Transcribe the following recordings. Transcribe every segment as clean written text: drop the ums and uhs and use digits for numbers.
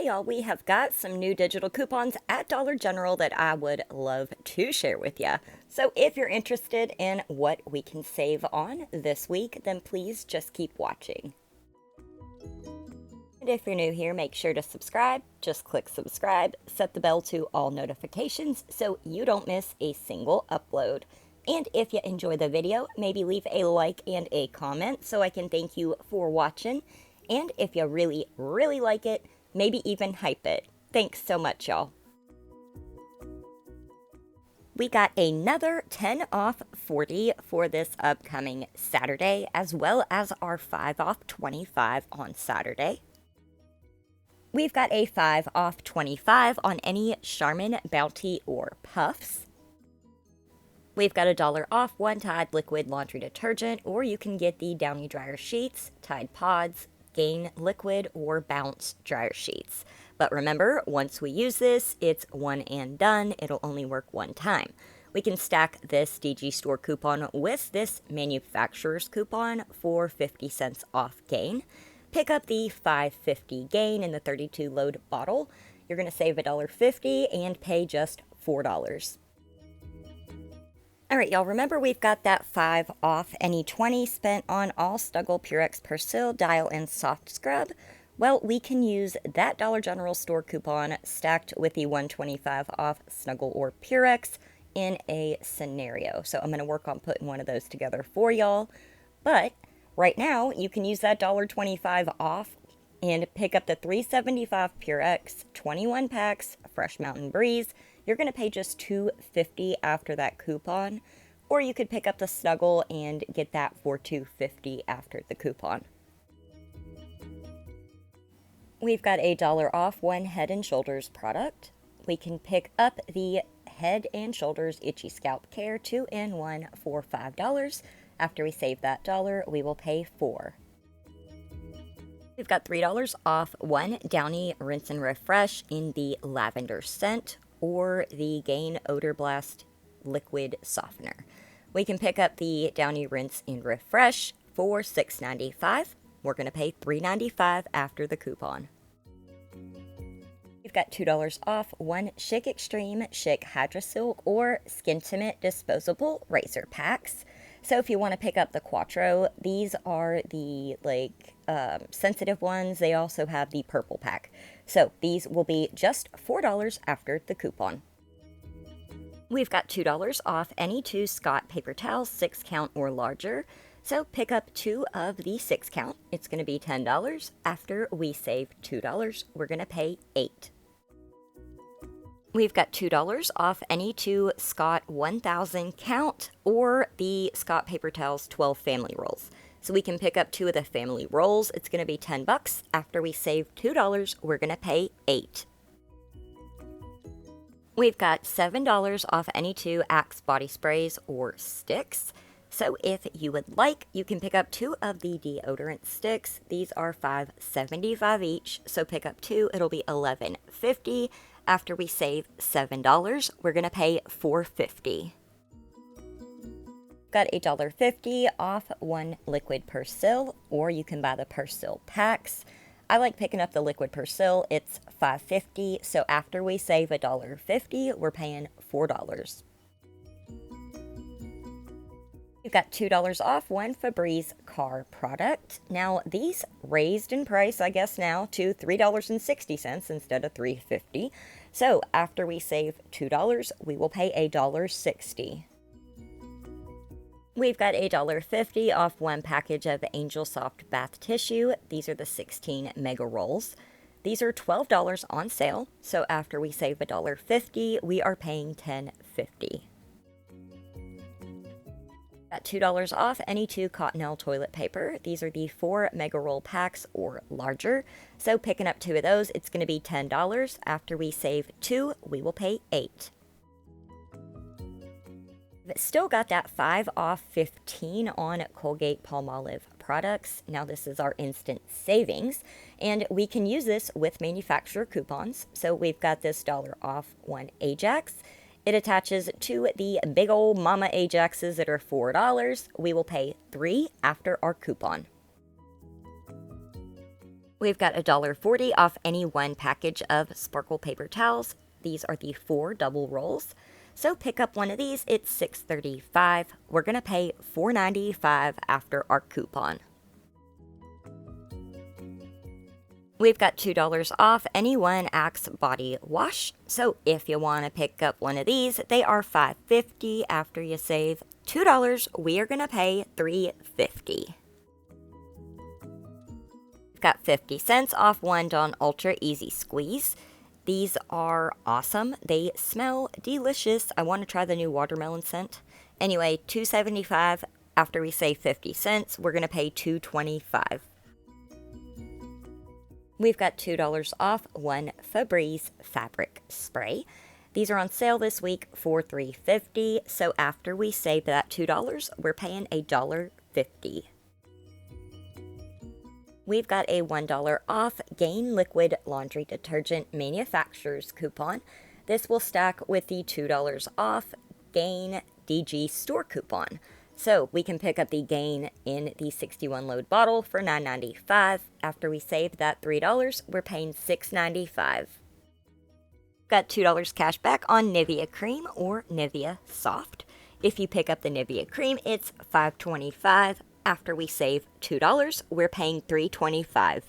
Hey y'all, we have got some new digital coupons at Dollar General that I would love to share with you. So if you're interested in what we can save on this week, then please just keep watching. And if you're new here, make sure to subscribe. Just click subscribe, set the bell to all notifications so you don't miss a single upload. And if you enjoy the video, maybe leave a like and a comment so I can thank you for watching. And if you really, really like it, maybe even hype it. Thanks so much, y'all. We got another 10 off 40 for this upcoming Saturday, as well as our 5 off 25 on Saturday. We've got a 5 off 25 on any Charmin, Bounty, or Puffs. We've got $1 off one Tide liquid laundry detergent, or you can get the Downy dryer sheets, Tide Pods, Gain liquid, or Bounce dryer sheets. But remember, once we use this, it's one and done. It'll only work one time. We can stack this DG Store coupon with this manufacturer's coupon for 50 cents off Gain. Pick up the $5.50 Gain in the 32 load bottle. You're going to save $1.50 and pay just $4. All right, y'all, remember we've got that 5 off any 20 spent on all Snuggle, Purex, Persil, Dial, and Soft Scrub. Well, we can use that Dollar General store coupon stacked with the 125 off Snuggle or Purex in a scenario. So I'm going to work on putting one of those together for y'all. But right now, you can use that $1.25 off and pick up the $3.75 Purex 21 packs Fresh Mountain Breeze. You're going to pay just $2.50 after that coupon, or you could pick up the Snuggle and get that for $2.50 after the coupon. We've got $1 off one Head & Shoulders product. We can pick up the Head & Shoulders Itchy Scalp Care 2-in-1 for $5. After we save that dollar, we will pay $4. We've got $3 off one Downy Rinse and Refresh in the lavender scent, or the Gain Odor Blast Liquid Softener. We can pick up the Downy Rinse and Refresh for $6.95. We're going to pay $3.95 after the coupon. We've got $2 off one Schick Extreme Schick Hydrosilk or Skintimate disposable razor packs. So if you want to pick up the Quattro, these are the sensitive ones. They also have the purple pack. So these will be just $4 after the coupon. We've got $2 off any 2 Scott paper towels, 6 count or larger. So pick up 2 of the 6 count. It's going to be $10. After we save $2, we're going to pay $8. We've got $2 off any 2 Scott 1000 count or the Scott paper towels 12 family rolls. So we can pick up 2 of the family rolls. It's going to be $10. After we save $2, we're going to pay $8. We've got $7 off any 2 Axe body sprays or sticks. So if you would like, you can pick up 2 of the deodorant sticks. These are $5.75 each. So pick up 2, it'll be $11.50. After we save $7, we're going to pay $4.50. Got $1.50 off one liquid Persil, or you can buy the Persil packs. I like picking up the liquid Persil. It's $5.50, so after we save $1.50, we're paying $4. You've got $2 off one Febreze car product. Now, these raised in price, I guess now, to $3.60 instead of $3.50. So, after we save $2, we will pay $1.60. We've got $1.50 off one package of Angel Soft Bath Tissue. These are the 16 mega rolls. These are $12 on sale, so after we save $1.50, we are paying $10.50. Got $2 off any 2 Cottonelle toilet paper. These are the 4 mega roll packs or larger. So picking up 2 of those, it's going to be $10. After we save 2, we will pay $8. We've still got that 5 off 15 on Colgate Palmolive products. Now this is our instant savings, and we can use this with manufacturer coupons. So we've got this $1 off one Ajax. It attaches to the big old mama Ajaxes that are $4. We will pay $3 after our coupon. We've got $1.40 off any one package of Sparkle paper towels. These are the 4 double rolls. So pick up one of these, it's $6.35. We're going to pay $4.95 after our coupon. We've got $2 off any one Axe body wash. So if you want to pick up one of these, they are $5.50 after you save $2. We are going to pay $3.50. Got 50 cents off one Dawn Ultra Easy Squeeze. These are awesome. They smell delicious. I want to try the new watermelon scent. Anyway, $2.75 after we save 50 cents. We're going to pay $2.25. We've got $2 off one Febreze fabric spray. These are on sale this week for $3.50. So after we save that $2, we're paying $1.50. We've got a $1 off Gain Liquid Laundry Detergent Manufacturer's coupon. This will stack with the $2 off Gain DG store coupon. So we can pick up the Gain in the 61 load bottle for $9.95. After we save that $3, we're paying $6.95. Got $2 cash back on Nivea Cream or Nivea Soft. If you pick up the Nivea Cream, it's $5.25. After we save $2, we're paying $3.25.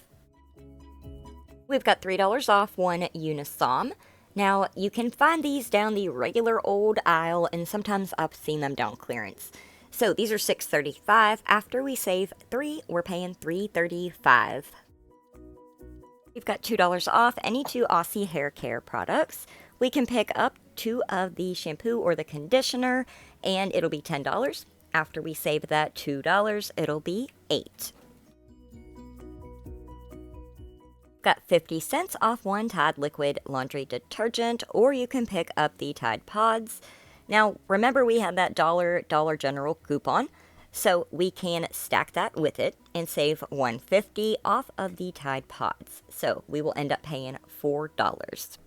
We've got $3 off one Unisom. Now, you can find these down the regular old aisle, and sometimes I've seen them down clearance. So these are $6.35. After we save $3, we're paying $3.35. We've got $2 off any 2 Aussie hair care products. We can pick up 2 of the shampoo or the conditioner, and it'll be $10. After we save that $2, it'll be $8. Got 50 cents off one Tide liquid laundry detergent, or you can pick up the Tide Pods. Now, remember we had that Dollar General coupon, so we can stack that with it and save $1.50 off of the Tide Pods. So we will end up paying $4.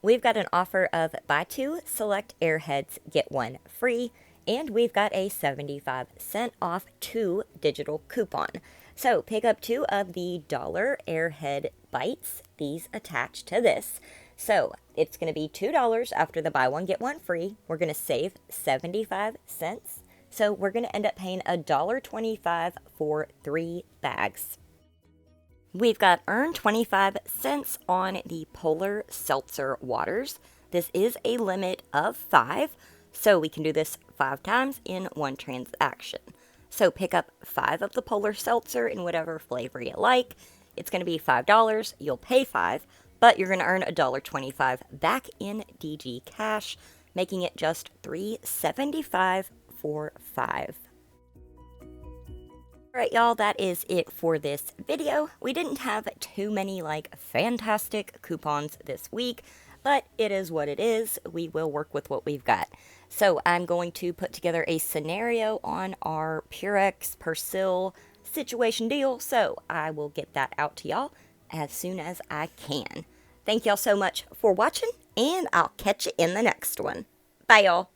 We've got an offer of buy 2 select Airheads, get 1 free, and we've got a 75-cent off 2 digital coupon. So pick up 2 of the Dollar Airhead Bites, these attach to this. So it's going to be $2 after the buy 1 get 1 free. We're going to save 75 cents. So we're going to end up paying $1.25 for 3 bags. We've got earn 25 cents on the Polar Seltzer waters. This is a limit of 5, so we can do this 5 times in one transaction. So pick up 5 of the Polar Seltzer in whatever flavor you like. It's going to be $5. You'll pay $5, but you're going to earn $1.25 back in DG cash, making it just $3.75 for 5. Alright y'all, that is it for this video. We didn't have too many fantastic coupons this week, but it is what it is. We will work with what we've got. So I'm going to put together a scenario on our Purex Persil situation deal, so I will get that out to y'all as soon as I can. Thank y'all so much for watching, and I'll catch you in the next one. Bye y'all.